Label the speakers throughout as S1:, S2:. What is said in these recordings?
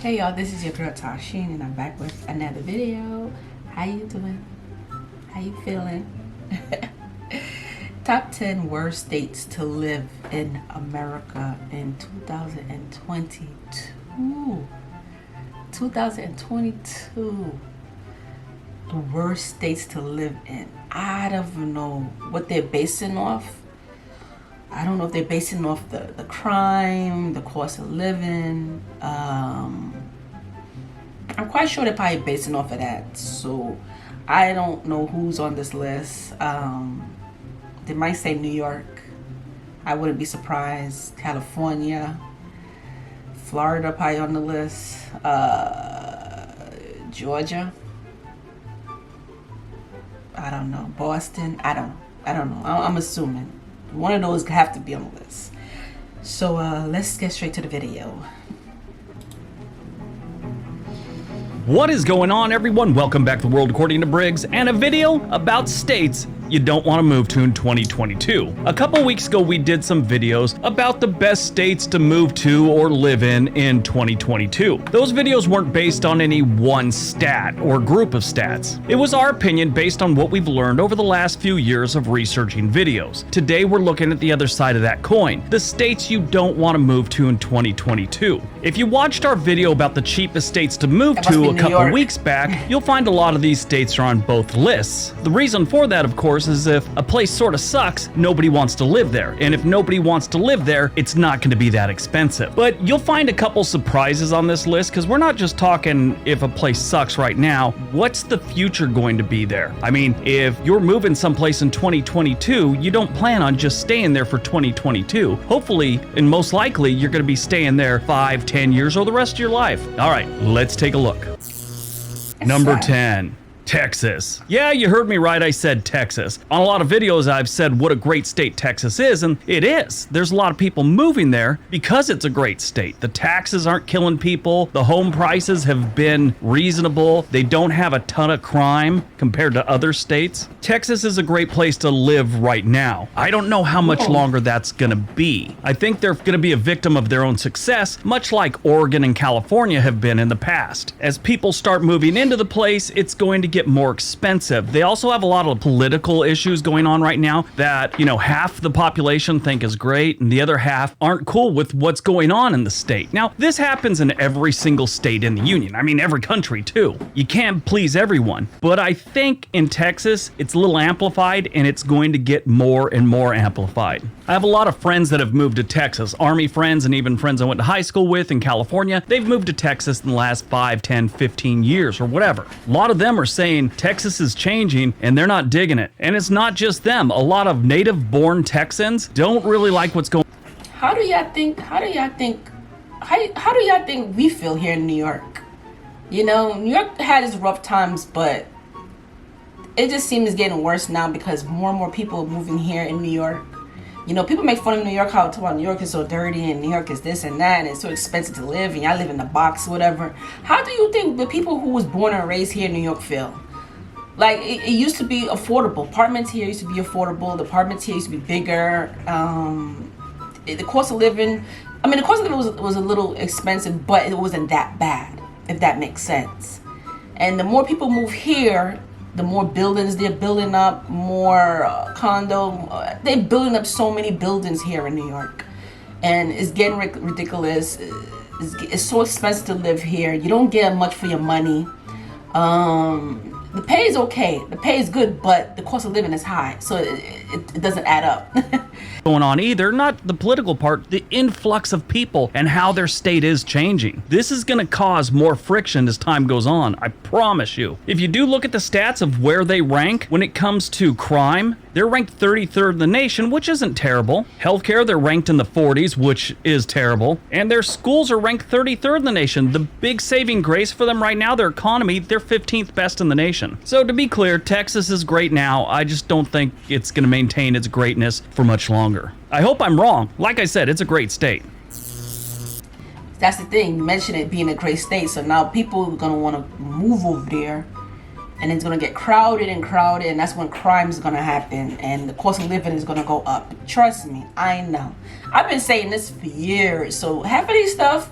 S1: Hey y'all, this is your girl Tysheen and I'm back with another video. How you doing? How you feeling? Top 10 worst states to live in America in 2022. 2022. The worst states to live in. I don't know what they're basing off. I don't know if they're basing off the crime, the cost of living. I'm quite sure they're probably basing off of that. So I don't know who's on this list. They might say New York. I wouldn't be surprised. California. Florida probably on the list. Georgia. I don't know. Boston. I don't know. I'm assuming. One of those have to be on the list. So let's get straight to the video.
S2: What is going on, everyone? Welcome back to the World According to Briggs and a video about states you don't want to move to in 2022. A couple weeks ago, we did some videos about the best states to move to or live in 2022. Those videos weren't based on any one stat or group of stats. It was our opinion based on what we've learned over the last few years of researching videos. Today, we're looking at the other side of that coin, the states you don't want to move to in 2022. If you watched our video about the cheapest states to move to a couple weeks back, you'll find a lot of these states are on both lists. The reason for that, of course, is if a place sort of sucks, nobody wants to live there. And if nobody wants to live there, it's not going to be that expensive. But you'll find a couple surprises on this list because we're not just talking if a place sucks right now. What's the future going to be there? I mean, if you're moving someplace in 2022, you don't plan on just staying there for 2022. Hopefully, and most likely, you're going to be staying there 5, 10 years or the rest of your life. All right, let's take a look. Number 10. Texas. Yeah, you heard me right, I said Texas. On a lot of videos, I've said what a great state Texas is, and it is. There's a lot of people moving there because it's a great state. The taxes aren't killing people. The home prices have been reasonable. They don't have a ton of crime compared to other states. Texas is a great place to live right now. I don't know how much longer that's gonna be. I think they're gonna be a victim of their own success, much like Oregon and California have been in the past. As people start moving into the place, it's going to get more expensive. They also have a lot of political issues going on right now that, half the population think is great and the other half aren't cool with what's going on in the state. Now, this happens in every single state in the union. I mean, every country too. You can't please everyone. But I think in Texas, it's a little amplified and it's going to get more and more amplified. I have a lot of friends that have moved to Texas, Army friends and even friends I went to high school with in California. They've moved to Texas in the last 5, 10, 15 years or whatever. A lot of them are saying Texas is changing and they're not digging it. And it's not just them. A lot of native-born Texans don't really like what's going on.
S1: How do y'all think we feel here in New York? New York had its rough times, but it just seems getting worse now because more and more people are moving here in New York. People make fun of New York, how New York is so dirty and New York is this and that and it's so expensive to live and y'all live in a box or whatever. How do you think the people who was born and raised here in New York feel? Like, it used to be affordable. Apartments here used to be affordable. The apartments here used to be bigger. The cost of living, was a little expensive, but it wasn't that bad, if that makes sense. And the more people move here, the more buildings they're building up, more condo. They're building up so many buildings here in New York. And it's getting ridiculous. It's so expensive to live here. You don't get much for your money. The pay is okay. The pay is good, but the cost of living is high. So it doesn't add up.
S2: Going on either, not the political part, the influx of people and how their state is changing. This is going to cause more friction as time goes on, I promise you. If you do look at the stats of where they rank when it comes to crime, they're ranked 33rd in the nation, which isn't terrible. Healthcare, they're ranked in the 40s, which is terrible. And their schools are ranked 33rd in the nation. The big saving grace for them right now, their economy, they're 15th best in the nation. So to be clear, Texas is great now. I just don't think it's going to maintain its greatness for much longer. I hope I'm wrong. Like I said, it's a great state.
S1: That's the thing. You mentioned it being a great state, so now people are going to want to move over there, and it's going to get crowded, and that's when crime is going to happen, and the cost of living is going to go up. Trust me, I know. I've been saying this for years, so half of these stuff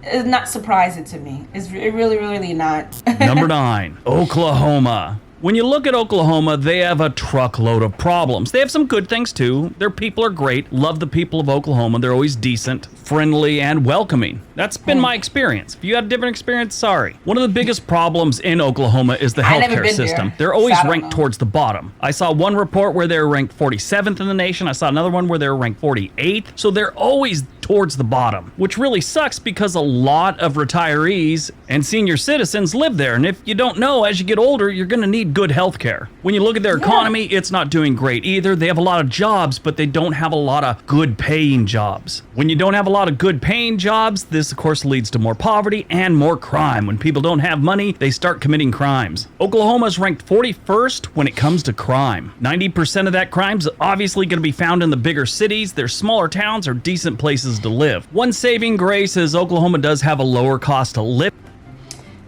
S1: is not surprising to me. It really, really not.
S2: Number 9, Oklahoma. When you look at Oklahoma, they have a truckload of problems. They have some good things too. Their people are great. Love the people of Oklahoma. They're always decent, friendly, and welcoming. That's been my experience. If you had a different experience, sorry. One of the biggest problems in Oklahoma is the healthcare system. They're always ranked towards the bottom. I saw one report where they're ranked 47th in the nation. I saw another one where they're ranked 48th. So they're always towards the bottom, which really sucks because a lot of retirees and senior citizens live there. And if you don't know, as you get older, you're going to need good health care. When you look at their economy, it's not doing great either. They have a lot of jobs, but they don't have a lot of good paying jobs. When you don't have a lot of good paying jobs, this of course leads to more poverty and more crime. When people don't have money, they start committing crimes. Oklahoma is ranked 41st when it comes to crime. 90% of that crime is obviously going to be found in the bigger cities. Their smaller towns are decent places to live. One saving grace is Oklahoma does have a lower cost to live.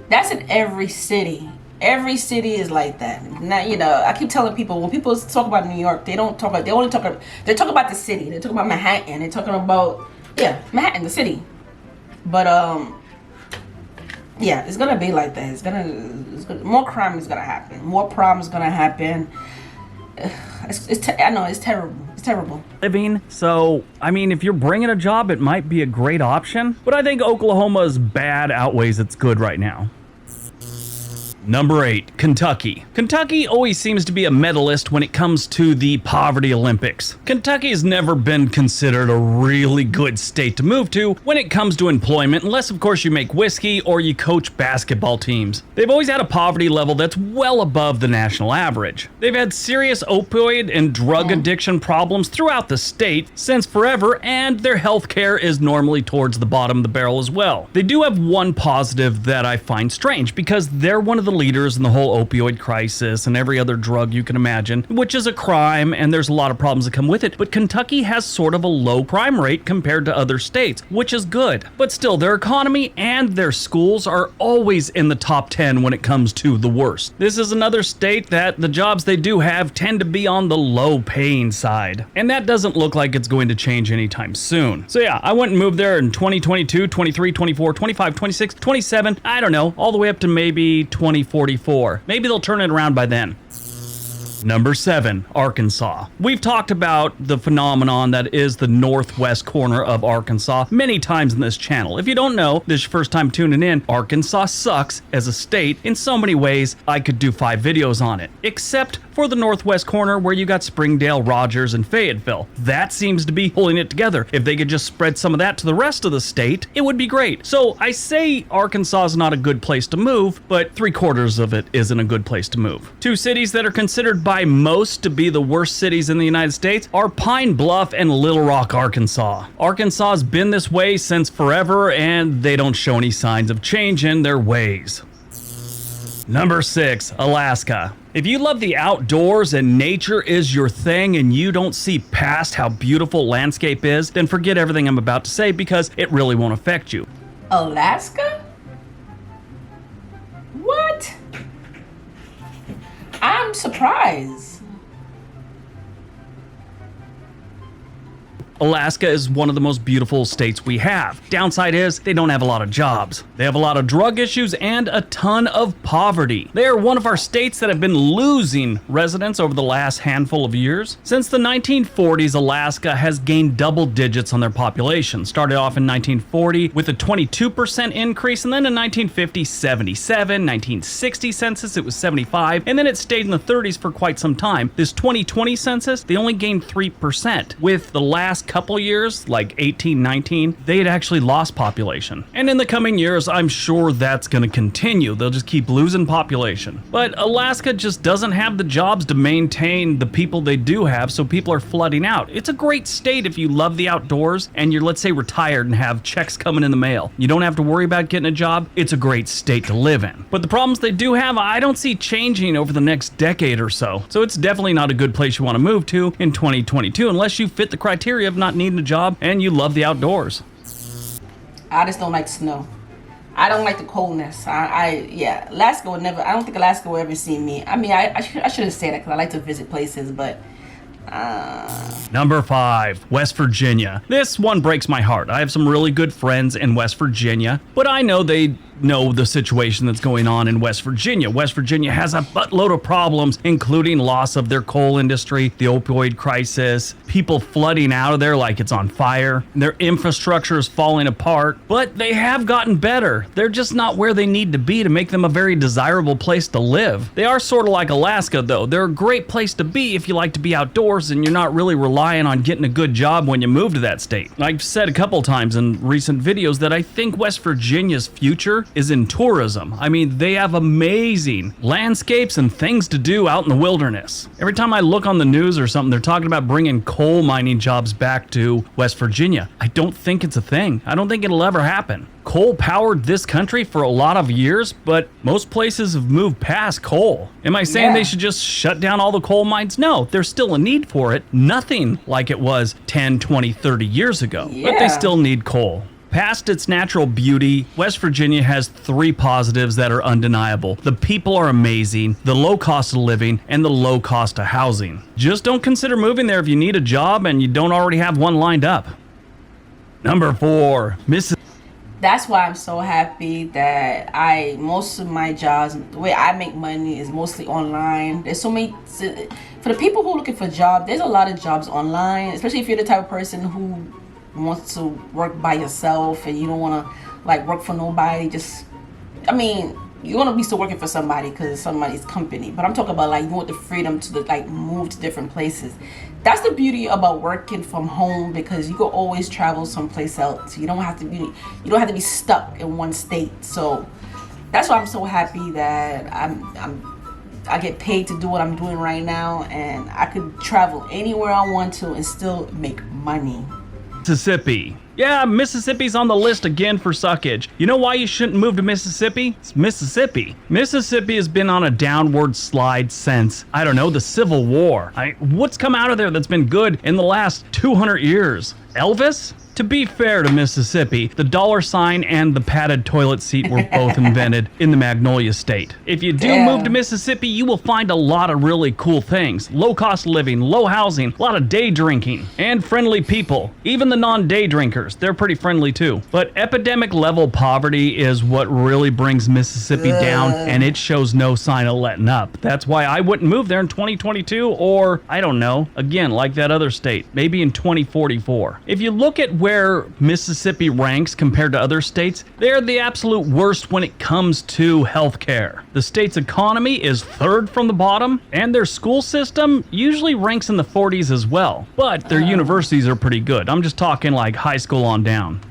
S1: That's in every city. Every city is like that. Now, you know, I keep telling people, when people talk about New York, they talk about the city. They talk about Manhattan. They're talking about, Manhattan, the city. But, yeah, it's gonna be like that. It's gonna more crime is gonna happen. More problems gonna happen. I know, it's terrible. It's terrible.
S2: Living, so, I mean, if you're bringing a job, it might be a great option. But I think Oklahoma's bad outweighs its good right now. Number 8, Kentucky. Kentucky always seems to be a medalist when it comes to the poverty Olympics. Kentucky has never been considered a really good state to move to when it comes to employment, unless of course you make whiskey or you coach basketball teams. They've always had a poverty level that's well above the national average. They've had serious opioid and drug addiction problems throughout the state since forever, and their health care is normally towards the bottom of the barrel as well. They do have one positive that I find strange, because they're one of the leaders in the whole opioid crisis and every other drug you can imagine, which is a crime, and there's a lot of problems that come with it. But Kentucky has sort of a low crime rate compared to other states, which is good. But still, their economy and their schools are always in the top 10 when it comes to the worst. This is another state that the jobs they do have tend to be on the low paying side, and that doesn't look like it's going to change anytime soon. So yeah, I went and moved there in 2022, 23, 24, 25, 26, 27, I don't know, all the way up to maybe 2044. Maybe they'll turn it around by then. Number 7, Arkansas. We've talked about the phenomenon that is the northwest corner of Arkansas many times in this channel. If you don't know, this is your first time tuning in, Arkansas sucks as a state in so many ways. I could do 5 videos on it, except for the northwest corner where you got Springdale, Rogers, and Fayetteville. That seems to be pulling it together. If they could just spread some of that to the rest of the state, it would be great. So I say Arkansas is not a good place to move, but 3/4 of it isn't a good place to move. 2 cities that are considered by most to be the worst cities in the United States are Pine Bluff and Little Rock, Arkansas. Arkansas has been this way since forever, and they don't show any signs of change in their ways. Number 6, Alaska. If you love the outdoors and nature is your thing and you don't see past how beautiful landscape is, then forget everything I'm about to say because it really won't affect you.
S1: Alaska? What? I'm surprised.
S2: Alaska is one of the most beautiful states we have. Downside is they don't have a lot of jobs. They have a lot of drug issues and a ton of poverty. They are one of our states that have been losing residents over the last handful of years. Since the 1940s, Alaska has gained double digits on their population. Started off in 1940 with a 22% increase, and then in 1950, 77, 1960 census, it was 75, and then it stayed in the 30s for quite some time. This 2020 census, they only gained 3%. With the last couple years, like 18, 19, they had actually lost population. And in the coming years, I'm sure that's going to continue. They'll just keep losing population. But Alaska just doesn't have the jobs to maintain the people they do have, so people are flooding out. It's a great state if you love the outdoors and you're, let's say, retired and have checks coming in the mail. You don't have to worry about getting a job. It's a great state to live in. But the problems they do have, I don't see changing over the next decade or so. So it's definitely not a good place you want to move to in 2022 unless you fit the criteria of not needing a job and you love the outdoors.
S1: I just don't like snow. I don't like the coldness. Alaska would never, I don't think Alaska will ever see me. I mean, I shouldn't say that because I like to visit places, but
S2: Number 5, West Virginia. This one breaks my heart. I have some really good friends in West Virginia, but I know they know the situation that's going on in West Virginia. West Virginia has a buttload of problems, including loss of their coal industry, the opioid crisis, people flooding out of there like it's on fire. Their infrastructure is falling apart, but they have gotten better. They're just not where they need to be to make them a very desirable place to live. They are sort of like Alaska, though. They're a great place to be if you like to be outdoors and you're not really relying on getting a good job when you move to that state. I've said a couple times in recent videos that I think West Virginia's future is in tourism. I mean, they have amazing landscapes and things to do out in the wilderness. Every time I look on the news or something, they're talking about bringing coal mining jobs back to West Virginia. I don't think it's a thing. I don't think it'll ever happen. Coal powered this country for a lot of years, but most places have moved past coal. Am I saying they should just shut down all the coal mines? No, there's still a need for it. Nothing like it was 10, 20, 30 years ago, but they still need coal. Past its natural beauty, West Virginia has 3 positives that are undeniable. The people are amazing, the low cost of living, and the low cost of housing. Just don't consider moving there if you need a job and you don't already have one lined up. Number 4, Mississippi.
S1: That's why I'm so happy that most of my jobs, the way I make money is mostly online. There's so many, for the people who are looking for jobs, there's a lot of jobs online, especially if you're the type of person who wants to work by yourself and you don't want to like work for nobody. You want to be still working for somebody because it's somebody's company, but I'm talking about like you want the freedom to like move to different places. That's the beauty about working from home, because you can always travel someplace else. You don't have to be stuck in one state. So that's why I'm so happy that I get paid to do what I'm doing right now, and I could travel anywhere I want to and still make money.
S2: Mississippi. Yeah, Mississippi's on the list again for suckage. You know why you shouldn't move to Mississippi? It's Mississippi. Mississippi has been on a downward slide since, I don't know, the Civil War. What's come out of there that's been good in the last 200 years? Elvis? To be fair to Mississippi, the dollar sign and the padded toilet seat were both invented in the Magnolia State. If you do move to Mississippi, you will find a lot of really cool things. Low cost living, low housing, a lot of day drinking, and friendly people. Even the non-day drinkers, they're pretty friendly too. But epidemic level poverty is what really brings Mississippi down, and it shows no sign of letting up. That's why I wouldn't move there in 2022, or I don't know, again, like that other state, maybe in 2044. If you look at where Mississippi ranks compared to other states, they're the absolute worst when it comes to healthcare. The state's economy is 3rd from the bottom, and their school system usually ranks in the 40s as well. But their universities are pretty good. I'm just talking like high school on down.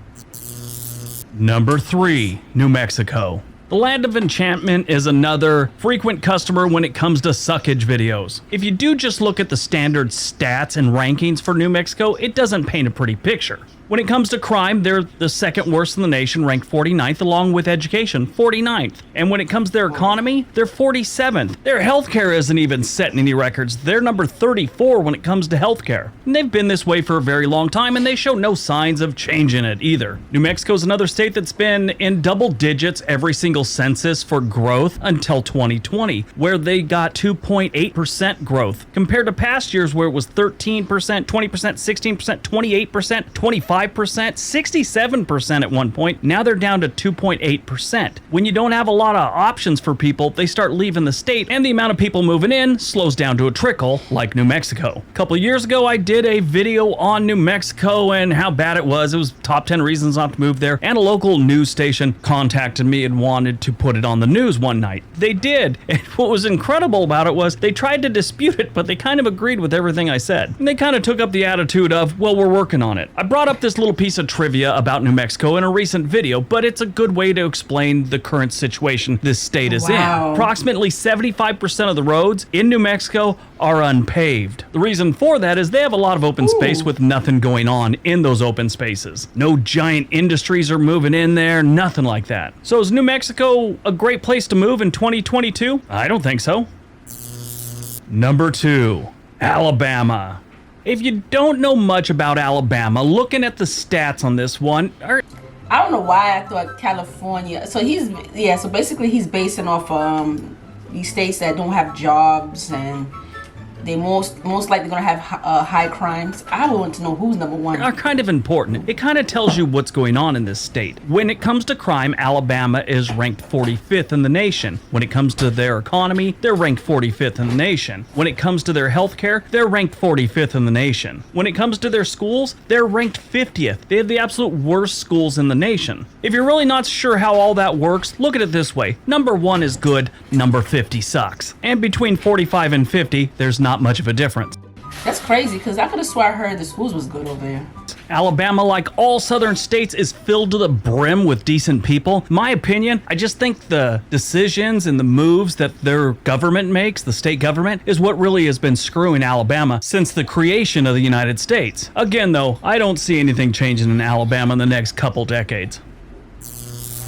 S2: Number 3, New Mexico. The Land of Enchantment is another frequent customer when it comes to suckage videos. If you do just look at the standard stats and rankings for New Mexico, it doesn't paint a pretty picture. When it comes to crime, they're the 2nd worst in the nation, ranked 49th, along with education, 49th. And when it comes to their economy, they're 47th. Their healthcare isn't even setting any records. They're number 34 when it comes to healthcare. And they've been this way for a very long time, and they show no signs of changing it either. New Mexico's another state that's been in double digits every single census for growth until 2020, where they got 2.8% growth, compared to past years where it was 13%, 20%, 16%, 28%, 25%, 67% at one point. Now they're down to 2.8%. When you don't have a lot of options for people, they start leaving the state, and the amount of people moving in slows down to a trickle, like New Mexico. A couple years ago, I did a video on New Mexico and how bad it was. It was top 10 reasons not to move there, and a local news station contacted me and wanted to put it on the news one night. They did, and what was incredible about it was they tried to dispute it, but they kind of agreed with everything I said. And they kind of took up the attitude of, well, we're working on it. I brought up this little piece of trivia about New Mexico in a recent video, but it's a good way to explain the current situation this state is in. Approximately 75% of the roads in New Mexico are unpaved. The reason for that is they have a lot of open space with nothing going on in those open spaces. No giant industries are moving in there, nothing like that. So is New Mexico a great place to move in 2022? I don't think so. Number 2, Alabama. If you don't know much about Alabama, looking at the stats on this one,
S1: I don't know why I thought California. So basically he's basing off these states that don't have jobs, and they most likely gonna have high crimes. I would want to know who's number one.
S2: Are kind of important. It kind of tells you what's going on in this state. When it comes to crime, Alabama is ranked 45th in the nation. When it comes to their economy, they're ranked 45th in the nation. When it comes to their healthcare, they're ranked 45th in the nation. When it comes to their schools, they're ranked 50th. They have the absolute worst schools in the nation. If you're really not sure how all that works, look at it this way. Number 1 is good, number 50 sucks. And between 45 and 50, there's not much of a difference.
S1: That's crazy, because I could have swore I heard the schools was good over there.
S2: Alabama, like all southern states, is filled to the brim with decent people. My opinion, I just think the decisions and the moves that their government makes, the state government, is what really has been screwing Alabama since the creation of the United States. Again, though, I don't see anything changing in Alabama in the next couple decades.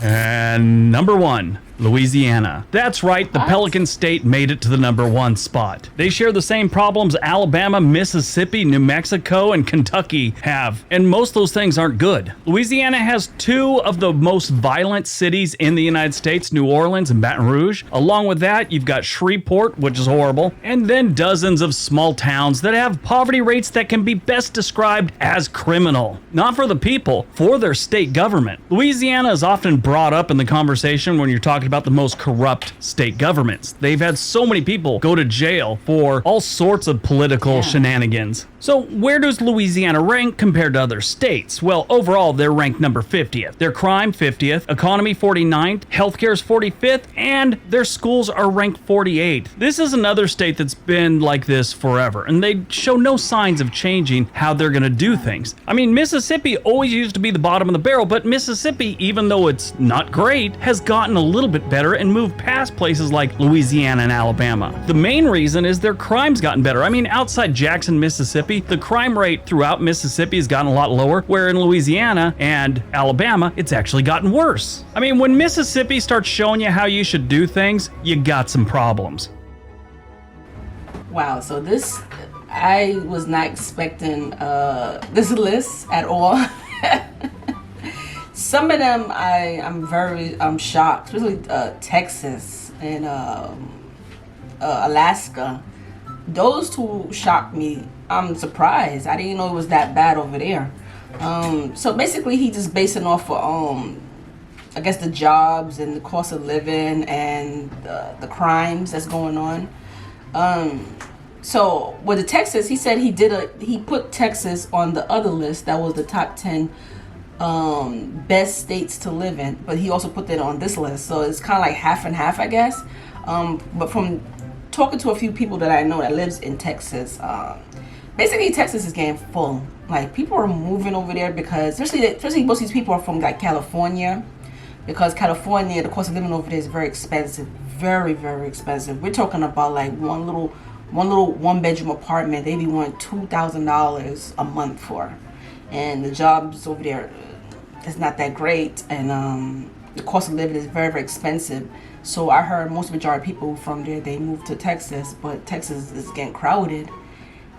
S2: And number 1, Louisiana. That's right, the Pelican State made it to the number 1 spot. They share the same problems Alabama, Mississippi, New Mexico, and Kentucky have, and most of those things aren't good. Louisiana has 2 of the most violent cities in the United States, New Orleans and Baton Rouge. Along with that, you've got Shreveport, which is horrible, and then dozens of small towns that have poverty rates that can be best described as criminal. Not for the people, for their state government. Louisiana is often brought up in the conversation when you're talking about the most corrupt state governments. They've had so many people go to jail for all sorts of political shenanigans. So where does Louisiana rank compared to other states? Well, overall, they're ranked number 50th. Their crime, 50th. Economy, 49th. Healthcare is 45th. And their schools are ranked 48th. This is another state that's been like this forever, and they show no signs of changing how they're going to do things. I mean, Mississippi always used to be the bottom of the barrel, but Mississippi, even though it's not great, has gotten a little bit better and moved past places like Louisiana and Alabama. The main reason is their crime's gotten better. I mean, outside Jackson, Mississippi, the crime rate throughout Mississippi has gotten a lot lower, where in Louisiana and Alabama, it's actually gotten worse. I mean, when Mississippi starts showing you how you should do things, you got some problems.
S1: Wow, so this, I was not expecting this list at all. Some of them I'm shocked, especially Texas and Alaska. Those 2 shocked me. I'm surprised. I didn't know it was that bad over there. So basically, he just basing off of I guess the jobs and the cost of living and the crimes that's going on. So with the Texas, he said he put Texas on the other list that was the top 10 best states to live in, but he also put that on this list, so it's kind of like half and half, I guess. But from talking to a few people that I know that lives in Texas, basically Texas is getting full. Like, people are moving over there because especially most of these people are from like California, because California, the cost of living over there is very expensive, very, very expensive. We're talking about like one little 1-bedroom apartment they be wanting $2,000 a month for, and the jobs over there is not that great, and the cost of living is very, very expensive. So I heard most majority of people from there, they moved to Texas, but Texas is getting crowded,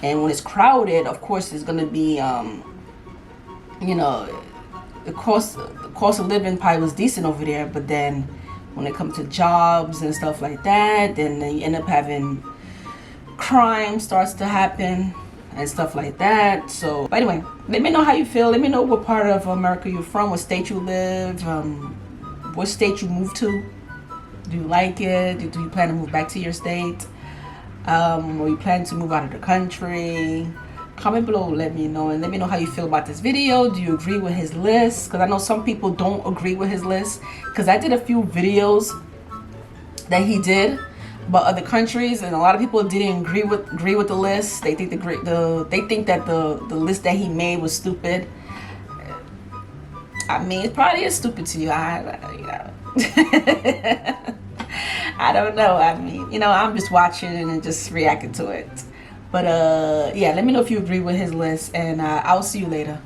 S1: and when it's crowded, of course, it's going to be the cost of living probably was decent over there, but then when it comes to jobs and stuff like that, then you end up having crime starts to happen and stuff like that. So, but anyway, let me know how you feel. Let me know what part of America you're from, what state you live, what state you moved to. Do you like it? Do you plan to move back to your state? Or you plan to move out of the country? Comment below, let me know, and let me know how you feel about this video. Do you agree with his list? Because I know some people don't agree with his list, because I did a few videos that he did about other countries, and a lot of people didn't agree with the list. They think they think that the list that he made was stupid. I mean, it probably is stupid to you. I don't know. I mean, I'm just watching and just reacting to it. But yeah, let me know if you agree with his list, and I'll see you later.